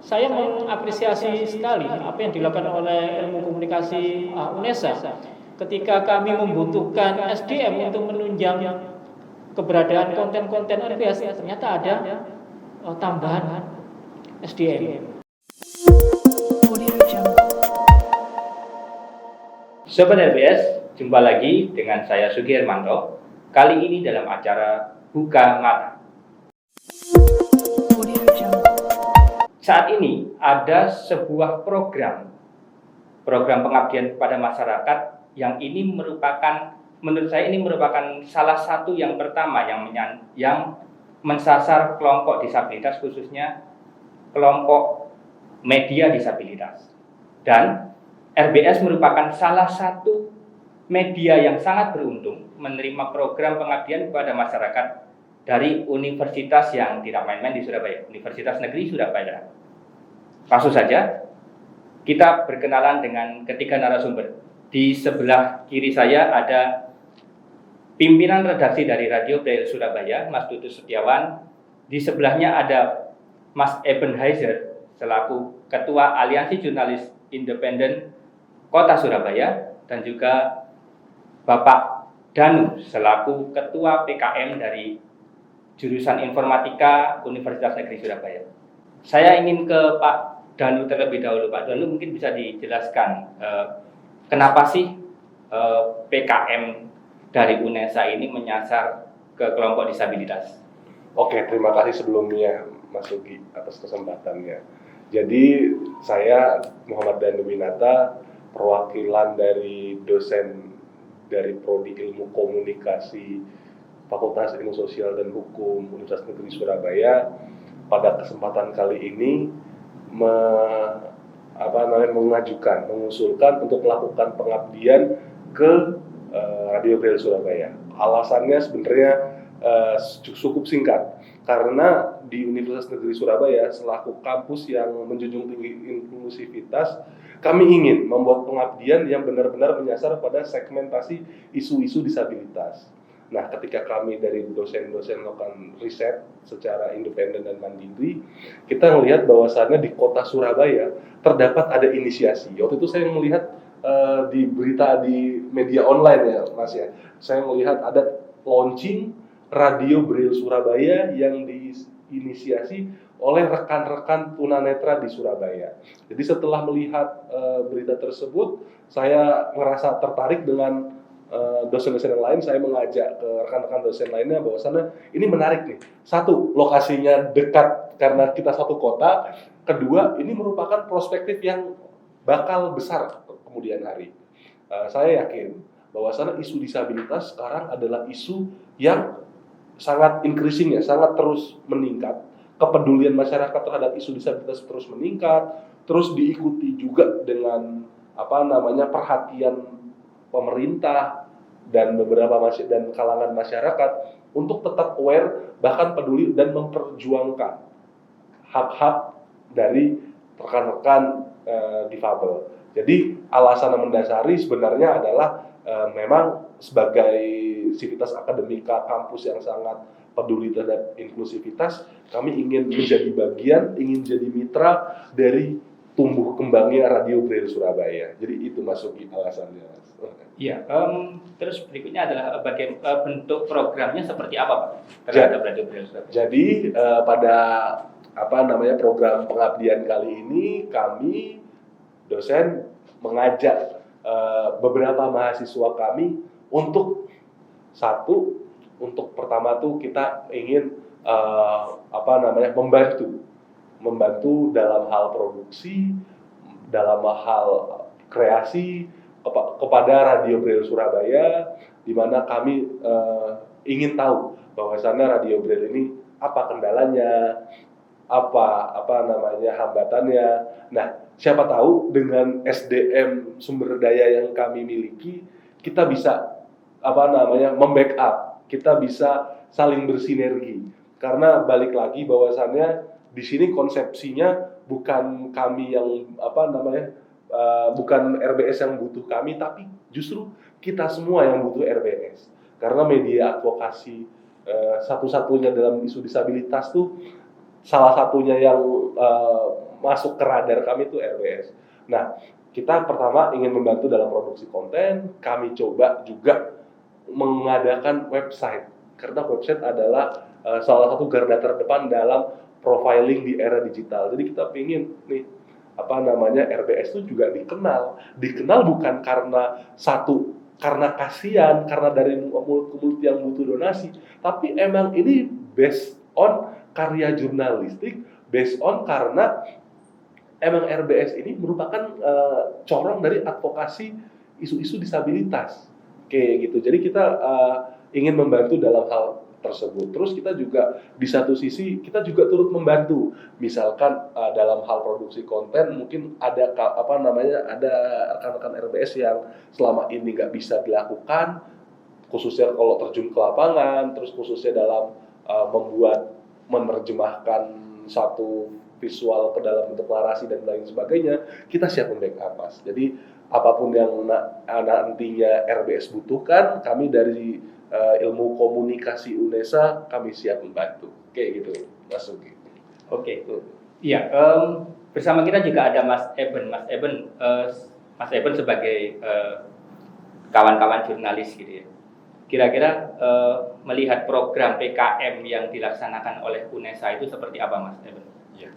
saya mengapresiasi sekali apa yang dilakukan oleh ilmu komunikasi UNESA ketika kami membutuhkan SDM untuk menunjang keberadaan konten-konten RBS, ternyata ada tambahan SDM. Sobat RBS, jumpa lagi dengan saya Sugi Hermanto. Kali ini dalam acara Buka Mata. Saat ini ada sebuah program pengabdian kepada masyarakat yang ini merupakan, menurut saya ini merupakan salah satu yang pertama yang mensasar kelompok disabilitas, khususnya kelompok media disabilitas. Dan RBS merupakan salah satu media yang sangat beruntung menerima program pengabdian kepada masyarakat dari universitas yang tidak main-main di Surabaya, Universitas Negeri Surabaya. Langsung saja kita berkenalan dengan ketiga narasumber. Di sebelah kiri saya ada pimpinan redaksi dari Radio Braille Surabaya, Mas Tutus Setiawan. Di sebelahnya ada Mas Ebenheiser selaku Ketua Aliansi Jurnalis Independen Kota Surabaya, dan juga Bapak Danu selaku Ketua PKM dari Jurusan Informatika Universitas Negeri Surabaya. Saya ingin ke Pak Danu terlebih dahulu. Pak Danu, mungkin bisa dijelaskan kenapa sih PKM dari UNESA ini menyasar ke kelompok disabilitas? Oke, terima kasih sebelumnya Mas Sugi atas kesempatannya. Jadi saya Muhammad Danu Winata, perwakilan dari dosen dari Prodi Ilmu Komunikasi Fakultas Ilmu Sosial dan Hukum Universitas Negeri Surabaya. Pada kesempatan kali ini mengusulkan untuk melakukan pengabdian ke Radio Braille Surabaya. Alasannya sebenarnya cukup singkat, karena di Universitas Negeri Surabaya selaku kampus yang menjunjung tinggi inklusivitas, kami ingin membuat pengabdian yang benar-benar menyasar pada segmentasi isu-isu disabilitas. Nah, ketika kami dari dosen-dosen melakukan riset secara independen dan mandiri, kita melihat bahwasannya di kota Surabaya terdapat ada inisiasi. Waktu itu saya melihat di berita di media online ya, Mas ya. Saya melihat ada launching Radio Braille Surabaya yang diinisiasi oleh rekan-rekan tunanetra di Surabaya. Jadi setelah melihat berita tersebut, saya merasa tertarik dengan dosen-dosen yang lain. Saya mengajak ke rekan-rekan dosen lainnya bahwasannya ini menarik nih. Satu, lokasinya dekat karena kita satu kota. Kedua, ini merupakan perspektif yang bakal besar kemudian hari. Saya yakin bahwasannya isu disabilitas sekarang adalah isu yang sangat increasing ya, sangat terus meningkat. Kepedulian masyarakat terhadap isu disabilitas terus meningkat, terus diikuti juga dengan perhatian pemerintah dan beberapa dan kalangan masyarakat untuk tetap aware, bahkan peduli dan memperjuangkan hak-hak dari rekan-rekan difabel. Jadi alasan mendasari sebenarnya adalah memang sebagai sivitas akademika kampus yang sangat peduli terhadap inklusivitas, kami ingin menjadi bagian, ingin jadi mitra dari tumbuh kembangnya Radio Braille Surabaya. Jadi itu masuk alasannya, Mas. Iya. Terus berikutnya adalah bagaimana bentuk programnya seperti apa, Pak, terhadap Radio Braille Surabaya? Jadi pada program pengabdian kali ini kami dosen mengajak beberapa mahasiswa kami untuk pertama tuh kita ingin membantu dalam hal produksi, dalam hal kreasi kepada Radio Braille Surabaya, di mana kami ingin tahu bahwasannya Radio Braille ini apa kendalanya, hambatannya. Nah, siapa tahu dengan SDM sumber daya yang kami miliki, kita bisa membackup, kita bisa saling bersinergi. Karena balik lagi bahwasannya di sini konsepsinya bukan kami yang bukan RBS yang butuh kami, tapi justru kita semua yang butuh RBS. Karena media advokasi satu-satunya dalam isu disabilitas tuh salah satunya yang masuk ke radar kami itu RBS. Nah, kita pertama ingin membantu dalam produksi konten, kami coba juga mengadakan website, karena website adalah salah satu garda terdepan dalam profiling di era digital. Jadi kita ingin nih RBS itu juga dikenal bukan karena kasihan, karena dari mulut ke mulut yang butuh donasi, tapi emang ini based on karya jurnalistik, based on karena emang RBS ini merupakan corong dari advokasi isu-isu disabilitas, kayak gitu. Jadi kita ingin membantu dalam hal tersebut. Terus kita juga di satu sisi kita juga turut membantu, misalkan dalam hal produksi konten mungkin ada ada rekan-rekan RBS yang selama ini nggak bisa dilakukan, khususnya kalau terjun ke lapangan, terus khususnya dalam menerjemahkan satu visual ke dalam bentuk narasi dan lain sebagainya, kita siap membackup, Mas. Jadi apapun yang nantinya RBS butuhkan, kami dari ilmu komunikasi UNESA kami siap membantu, kayak gitu, Mas Sugi. Oke, iya. Bersama kita juga ada Mas Eben. Mas Eben sebagai kawan-kawan jurnalis gitu ya. Kira-kira melihat program PKM yang dilaksanakan oleh UNESA itu seperti apa, Mas Eben? Iya.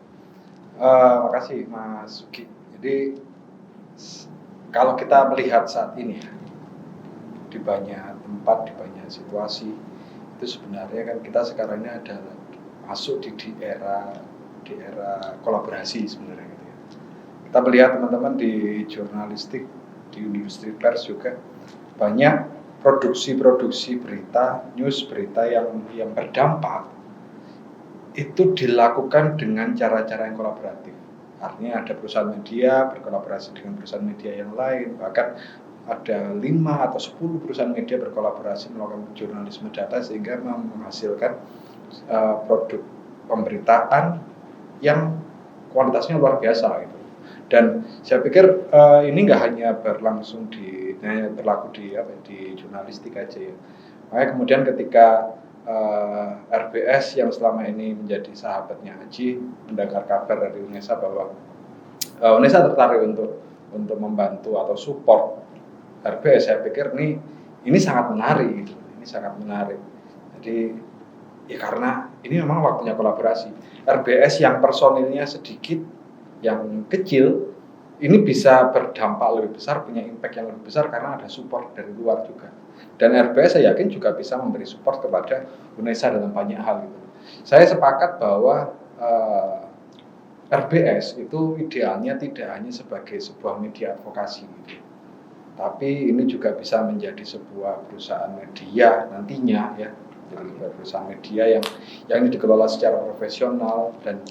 Makasih Mas Sugi. Jadi kalau kita melihat saat ini di banyak tempat, di banyak situasi, itu sebenarnya kan kita sekarang ini adalah masuk di era kolaborasi sebenarnya gitu ya. Kita melihat teman-teman di jurnalistik, di industri pers juga banyak produksi berita, news berita yang berdampak itu dilakukan dengan cara-cara yang kolaboratif. Artinya ada perusahaan media berkolaborasi dengan perusahaan media yang lain, bahkan ada 5 atau 10 perusahaan media berkolaborasi melakukan jurnalisme data sehingga menghasilkan produk pemberitaan yang kualitasnya luar biasa gitu. Dan saya pikir ini nggak hanya berlaku di jurnalistik aja ya. Makanya kemudian ketika RBS yang selama ini menjadi sahabatnya Aji mendengar kabar dari UNESA bahwa UNESA tertarik untuk membantu atau support RBS, saya pikir ini sangat menarik gitu. Ini sangat menarik. Jadi ya karena ini memang waktunya kolaborasi. RBS yang personilnya sedikit, yang kecil, ini bisa berdampak lebih besar, punya impact yang lebih besar karena ada support dari luar juga. Dan RBS saya yakin juga bisa memberi support kepada UNESA dalam banyak hal gitu. Saya sepakat bahwa RBS itu idealnya tidak hanya sebagai sebuah media advokasi gitu. Tapi ini juga bisa menjadi sebuah perusahaan media nantinya ya. Jadi perusahaan media yang ini dikelola secara profesional dan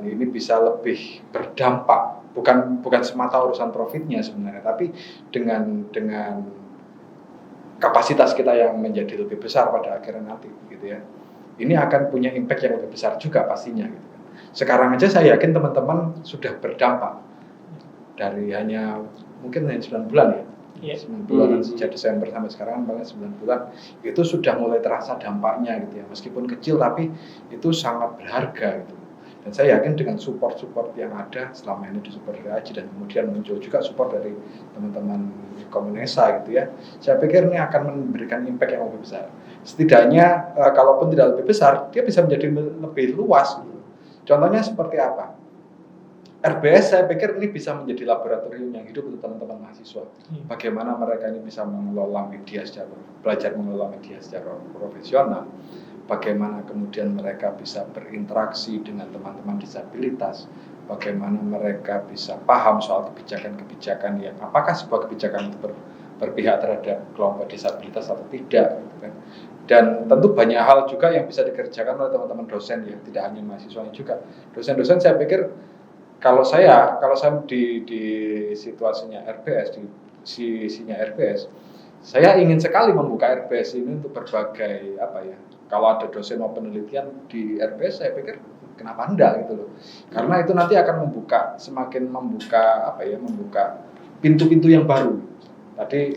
ini bisa lebih berdampak, bukan semata urusan profitnya sebenarnya, tapi dengan kapasitas kita yang menjadi lebih besar pada akhirnya nanti gitu ya. Ini akan punya impact yang lebih besar juga pastinya gitu. Sekarang aja saya yakin teman-teman sudah berdampak dari mungkin hanya 9 bulan ya. 9 bulan sejak Desember sampai sekarang paling 9 bulan itu sudah mulai terasa dampaknya gitu ya. Meskipun kecil tapi itu sangat berharga gitu. Dan saya yakin dengan support yang ada selama ini disupport dari Aji dan kemudian muncul juga support dari teman-teman UNESA gitu ya. Saya pikir ini akan memberikan impact yang lebih besar. Setidaknya kalaupun tidak lebih besar, dia bisa menjadi lebih luas gitu. Contohnya seperti apa? RBS saya pikir ini bisa menjadi laboratorium yang hidup untuk teman-teman mahasiswa. Bagaimana mereka ini bisa belajar mengelola media secara profesional. Bagaimana kemudian mereka bisa berinteraksi dengan teman-teman disabilitas. Bagaimana mereka bisa paham soal kebijakan-kebijakan yang apakah sebuah kebijakan itu berpihak terhadap kelompok disabilitas atau tidak gitu kan. Dan tentu banyak hal juga yang bisa dikerjakan oleh teman-teman dosen ya, tidak hanya mahasiswanya juga. Dosen-dosen saya pikir kalau saya di situasinya RBS, di sisinya RBS, saya ingin sekali membuka RBS ini untuk berbagai kalau ada dosen mau penelitian di RBS, saya pikir kenapa enggak gitu loh. Karena itu nanti akan semakin membuka pintu-pintu yang baru. Tadi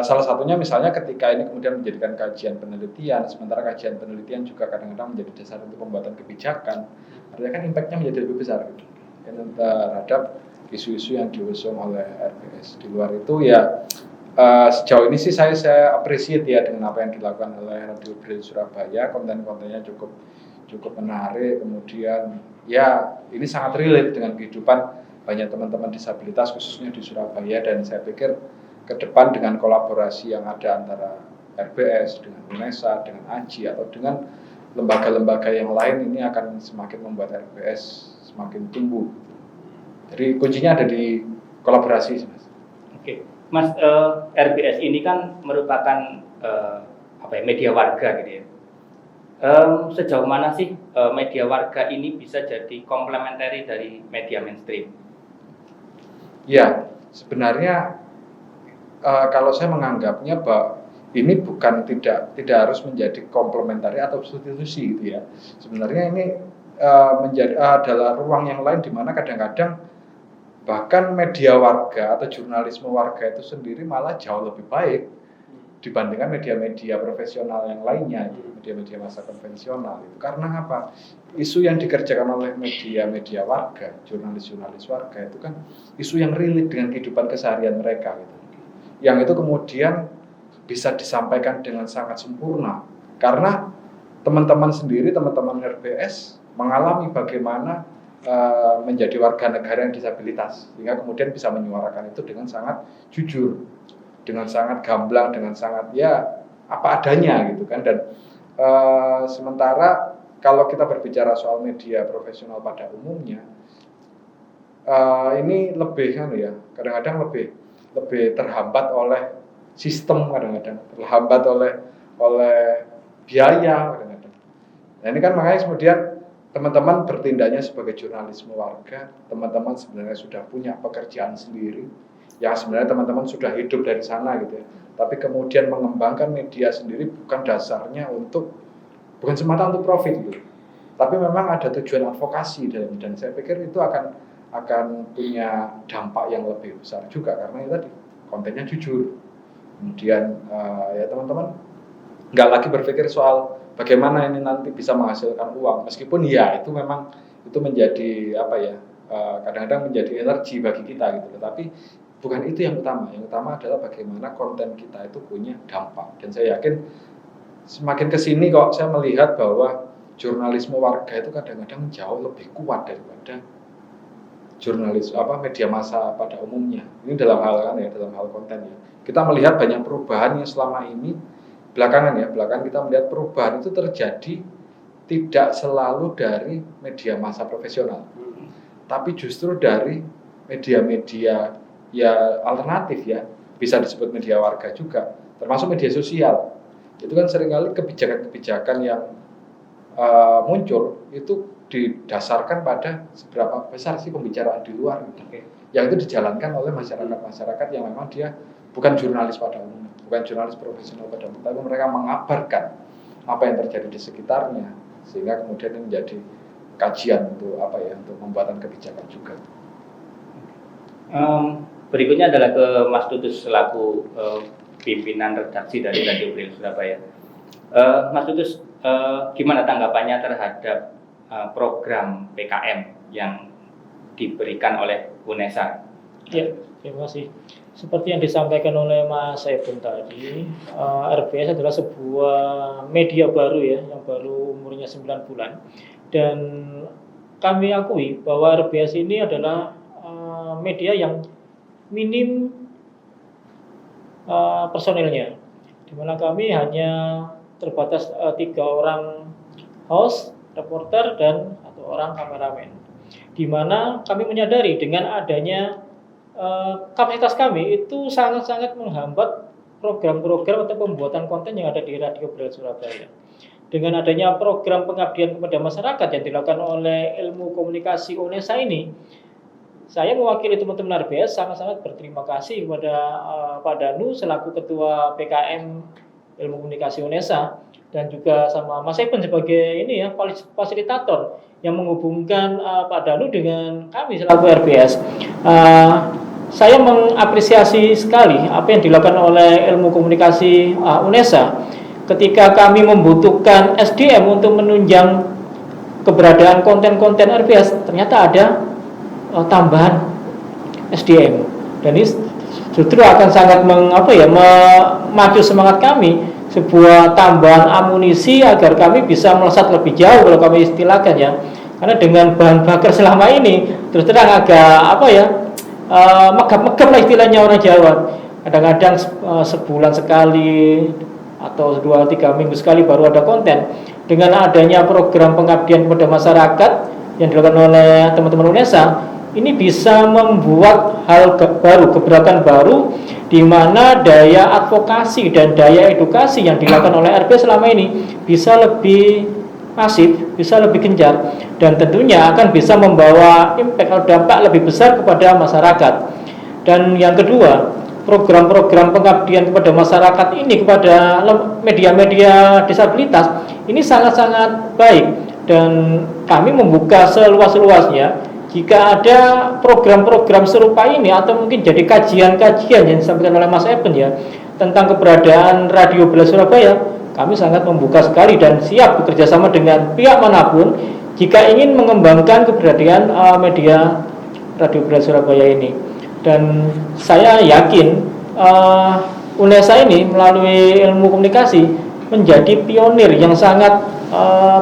salah satunya misalnya ketika ini kemudian menjadikan kajian penelitian, sementara kajian penelitian juga kadang-kadang menjadi dasar untuk pembuatan kebijakan. artinya kan impact-nya menjadi lebih besar gitu. Terhadap isu-isu yang diusung oleh RBS. Di luar itu ya sejauh ini sih saya appreciate ya dengan apa yang dilakukan oleh Radio Braille Surabaya, konten-kontennya cukup menarik, kemudian ya ini sangat relate dengan kehidupan banyak teman-teman disabilitas khususnya di Surabaya, dan saya pikir ke depan dengan kolaborasi yang ada antara RBS dengan UNESA, dengan AJI atau dengan lembaga-lembaga yang lain, ini akan semakin membuat RBS semakin tumbuh. Jadi kuncinya ada di kolaborasi, Mas. Oke, Mas, RBS ini kan merupakan media warga gitu ya. Sejauh mana sih media warga ini bisa jadi komplementari dari media mainstream? Ya, sebenarnya kalau saya menganggapnya bahwa ini bukan tidak harus menjadi komplementari atau substitusi gitu ya. Sebenarnya ini menjadi adalah ruang yang lain di mana kadang-kadang bahkan media warga atau jurnalisme warga itu sendiri malah jauh lebih baik dibandingkan media-media profesional yang lainnya, media-media massa konvensional itu. Karena apa? Isu yang dikerjakan oleh media-media warga, jurnalis-jurnalis warga itu kan isu yang relate dengan kehidupan keseharian mereka gitu. Yang itu kemudian bisa disampaikan dengan sangat sempurna karena teman-teman sendiri, teman-teman RBS mengalami bagaimana menjadi warga negara yang disabilitas, sehingga kemudian bisa menyuarakan itu dengan sangat jujur, dengan sangat gamblang, dengan sangat ya apa adanya gitu kan. Dan sementara kalau kita berbicara soal media profesional pada umumnya, ini lebih kan ya, kadang-kadang lebih terhambat oleh sistem, kadang-kadang terhambat oleh biaya kadang-kadang. Nah ini kan makanya kemudian teman-teman bertindaknya sebagai jurnalisme warga, teman-teman sebenarnya sudah punya pekerjaan sendiri, yang sebenarnya teman-teman sudah hidup dari sana gitu ya. Tapi kemudian mengembangkan media sendiri bukan dasarnya bukan semata untuk profit gitu. Tapi memang ada tujuan advokasi dan saya pikir itu akan punya dampak yang lebih besar juga karena itu tadi kontennya jujur. Kemudian ya teman-teman nggak lagi berpikir soal bagaimana ini nanti bisa menghasilkan uang, meskipun ya itu memang itu menjadi kadang-kadang menjadi energi bagi kita gitu, tapi bukan itu yang utama. Yang utama adalah bagaimana konten kita itu punya dampak. Dan saya yakin semakin kesini kok saya melihat bahwa jurnalisme warga itu kadang-kadang jauh lebih kuat daripada media massa pada umumnya. Ini dalam hal konten ya. Kita melihat banyak perubahan yang selama ini belakangan kita melihat perubahan itu terjadi tidak selalu dari media massa profesional, tapi justru dari media-media ya alternatif ya, bisa disebut media warga juga, termasuk media sosial. Itu kan seringkali kebijakan-kebijakan yang muncul itu didasarkan pada seberapa besar sih pembicaraan di luar gitu. Yang itu dijalankan oleh masyarakat yang memang dia bukan jurnalis pada umumnya, bukan jurnalis profesional pada umumnya, tapi mereka mengabarkan apa yang terjadi di sekitarnya, sehingga kemudian ini menjadi kajian untuk pembuatan kebijakan juga. Berikutnya adalah ke Mas Tutus selaku pimpinan redaksi dari Radio Braille Surabaya. Mas Tutus, gimana tanggapannya terhadap program PKM yang diberikan oleh UNESA? Ya, terima kasih. Seperti yang disampaikan oleh Mas Saifun tadi, RBS adalah sebuah media baru ya, yang baru umurnya 9 bulan. Dan kami akui bahwa RBS ini adalah media yang minim personilnya, di mana kami hanya terbatas 3 orang host, reporter, dan 1 orang kameramen. Di mana kami menyadari dengan adanya kapasitas kami itu sangat-sangat menghambat program-program atau pembuatan konten yang ada di Radio Braille Surabaya. Dengan adanya program pengabdian kepada masyarakat yang dilakukan oleh Ilmu Komunikasi UNESA ini, saya mewakili teman-teman RBS sangat-sangat berterima kasih kepada Pak Danu selaku Ketua PKM Ilmu Komunikasi UNESA, dan juga sama Mas Saifun sebagai fasilitator yang menghubungkan Pak Danu dengan kami selaku RBS. Saya mengapresiasi sekali apa yang dilakukan oleh Ilmu Komunikasi UNESA ketika kami membutuhkan SDM untuk menunjang keberadaan konten-konten RPS ternyata ada tambahan SDM, dan ini justru akan sangat memacu semangat kami, sebuah tambahan amunisi agar kami bisa melesat lebih jauh kalau kami istilahkan ya. Karena dengan bahan bakar selama ini terus terang agak megap-megap lah istilahnya orang Jawa. Kadang-kadang sebulan sekali atau 2-3 minggu sekali baru ada konten. Dengan adanya program pengabdian kepada masyarakat yang dilakukan oleh teman-teman UNESA, ini bisa membuat hal baru, gebrakan baru, di mana daya advokasi dan daya edukasi yang dilakukan oleh RP selama ini bisa lebih masif, bisa lebih gencar, dan tentunya akan bisa membawa impact atau dampak lebih besar kepada masyarakat. Dan yang kedua, program-program pengabdian kepada masyarakat ini, kepada media-media disabilitas ini sangat-sangat baik, dan kami membuka seluas-luasnya jika ada program-program serupa ini, atau mungkin jadi kajian-kajian yang disampaikan oleh Mas Eben ya tentang keberadaan Radio Bela Surabaya, kami sangat membuka sekali dan siap bekerja sama dengan pihak manapun jika ingin mengembangkan keberadaan media Radio Bela Surabaya ini. Dan saya yakin UNESA ini melalui ilmu komunikasi menjadi pionir yang sangat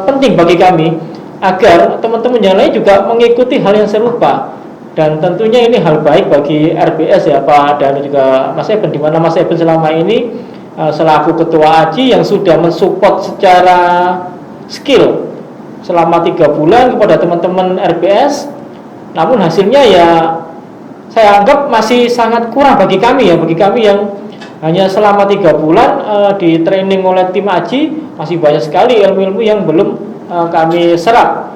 penting bagi kami, agar teman-teman yang lain juga mengikuti hal yang serupa. Dan tentunya ini hal baik bagi RBS ya Pak dan juga Mas Eben, di mana Mas Eben selama ini selaku ketua AJI yang sudah mensupport secara skill selama 3 bulan kepada teman-teman RBS, namun hasilnya ya saya anggap masih sangat kurang bagi kami yang hanya selama 3 bulan di training oleh tim AJI. Masih banyak sekali ilmu-ilmu yang belum kami serap,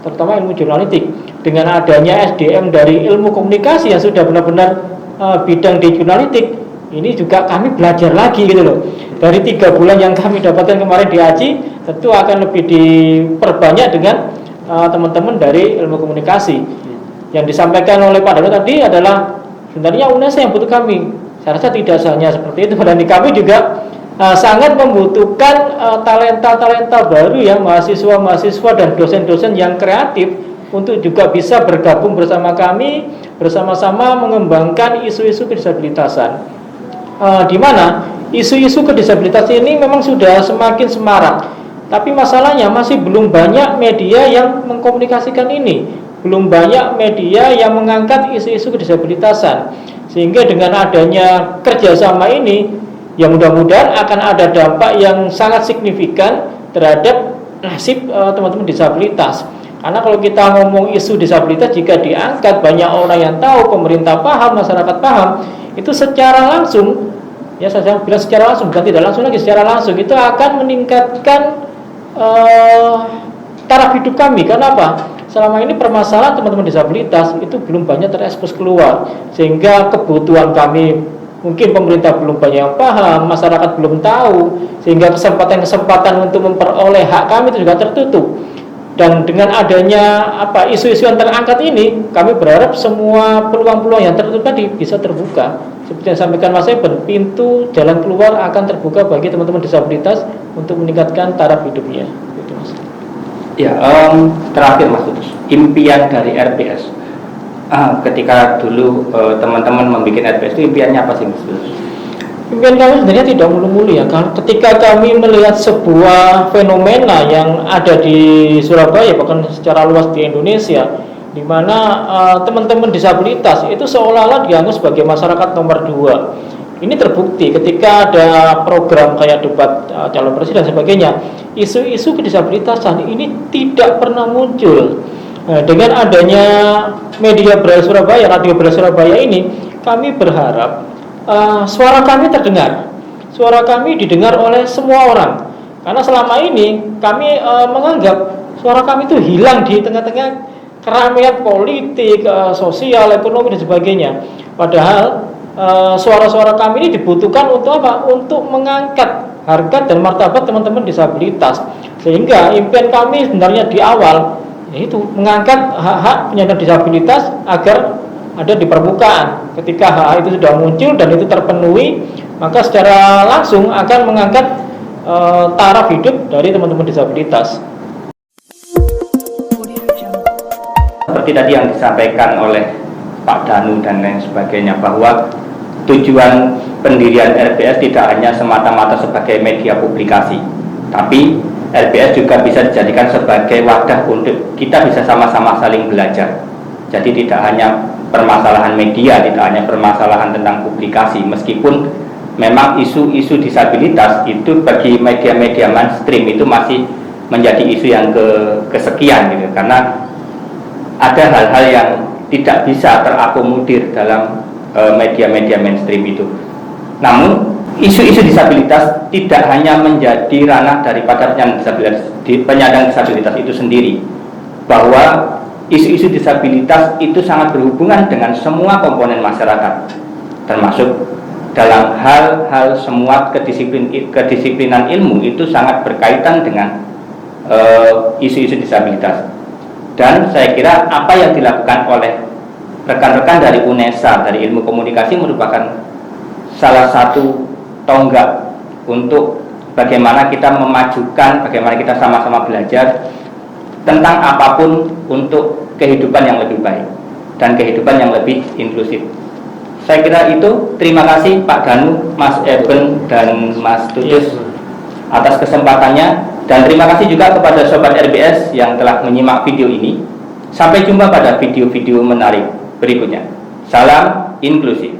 terutama ilmu jurnalistik. Dengan adanya SDM dari ilmu komunikasi yang sudah benar-benar bidang di jurnalistik, ini juga kami belajar lagi gitu loh. Dari 3 bulan yang kami dapatkan kemarin di AJI, tentu akan lebih diperbanyak dengan teman-teman dari ilmu komunikasi. Yang disampaikan oleh Pak Dano tadi adalah sebenarnya UNESA yang butuh kami. Saya rasa tidak hanya seperti itu, dan kami juga sangat membutuhkan talenta-talenta baru ya, mahasiswa-mahasiswa dan dosen-dosen yang kreatif untuk juga bisa bergabung bersama kami, bersama-sama mengembangkan isu-isu kedisabilitasan. Di mana isu-isu kedisabilitasan ini memang sudah semakin semarak, tapi masalahnya masih belum banyak media yang mengkomunikasikan ini, belum banyak media yang mengangkat isu-isu kedisabilitasan. Sehingga dengan adanya kerjasama ini, ya mudah-mudahan akan ada dampak yang sangat signifikan terhadap nasib teman-teman disabilitas. Karena kalau kita ngomong isu disabilitas, jika diangkat banyak orang yang tahu, pemerintah paham, masyarakat paham, itu secara langsung, ya saya bilang secara langsung, bukan tidak langsung lagi, secara langsung itu akan meningkatkan taraf hidup kami. Karena apa? Selama ini permasalahan teman-teman disabilitas itu belum banyak terekspos keluar, sehingga kebutuhan kami mungkin pemerintah belum banyak yang paham, masyarakat belum tahu, sehingga kesempatan-kesempatan untuk memperoleh hak kami itu juga tertutup. Dan dengan adanya isu-isu yang terangkat ini, kami berharap semua peluang-peluang yang tertutup tadi bisa terbuka. Seperti yang disampaikan Mas Eben, pintu jalan keluar akan terbuka bagi teman-teman disabilitas untuk meningkatkan taraf hidupnya. Gitu, Mas. Ya, terakhir Mas Kudus, impian dari RPS. Ketika dulu teman-teman membuat RPS itu impiannya apa sih Mas Kudus? Impian kami sebenarnya tidak mulu-mulu ya. Ketika kami melihat sebuah fenomena yang ada di Surabaya, bahkan secara luas di Indonesia, di mana teman-teman disabilitas itu seolah-olah dianggap sebagai masyarakat nomor 2. Ini terbukti ketika ada program kayak debat calon presiden dan sebagainya, isu-isu kedisabilitasan ini tidak pernah muncul. Dengan adanya media Braille Surabaya, Radio Braille Surabaya ini, kami berharap suara kami terdengar, suara kami didengar oleh semua orang. Karena selama ini kami menganggap suara kami itu hilang di tengah-tengah keramaian politik, sosial, ekonomi dan sebagainya. Padahal suara-suara kami ini dibutuhkan untuk apa? Untuk mengangkat harkat dan martabat teman-teman disabilitas. Sehingga impian kami sebenarnya di awal yaitu mengangkat hak-hak penyandang disabilitas agar ada di permukaan. Ketika hak itu sudah muncul dan itu terpenuhi, maka secara langsung akan mengangkat taraf hidup dari teman-teman disabilitas. Seperti tadi yang disampaikan oleh Pak Danu dan lain sebagainya, bahwa tujuan pendirian RBS tidak hanya semata-mata sebagai media publikasi, tapi RBS juga bisa dijadikan sebagai wadah untuk kita bisa sama-sama saling belajar. Jadi tidak hanya permasalahan media, tidak hanya permasalahan tentang publikasi, meskipun memang isu-isu disabilitas itu bagi media-media mainstream itu masih menjadi isu yang kesekian gitu, karena ada hal-hal yang tidak bisa terakomodir dalam media-media mainstream itu. Namun isu-isu disabilitas tidak hanya menjadi ranah daripada penyandang disabilitas itu sendiri, bahwa isu-isu disabilitas itu sangat berhubungan dengan semua komponen masyarakat, termasuk dalam hal-hal semua kedisiplinan ilmu itu sangat berkaitan dengan isu-isu disabilitas. Dan saya kira apa yang dilakukan oleh rekan-rekan dari UNESA, dari ilmu komunikasi, merupakan salah satu tonggak untuk bagaimana kita memajukan, bagaimana kita sama-sama belajar tentang apapun untuk kehidupan yang lebih baik dan kehidupan yang lebih inklusif. Saya kira itu. Terima kasih Pak Danu, Mas Eben, dan Mas Tutus atas kesempatannya. Dan terima kasih juga kepada Sobat RBS yang telah menyimak video ini. Sampai jumpa pada video-video menarik berikutnya. Salam inklusif.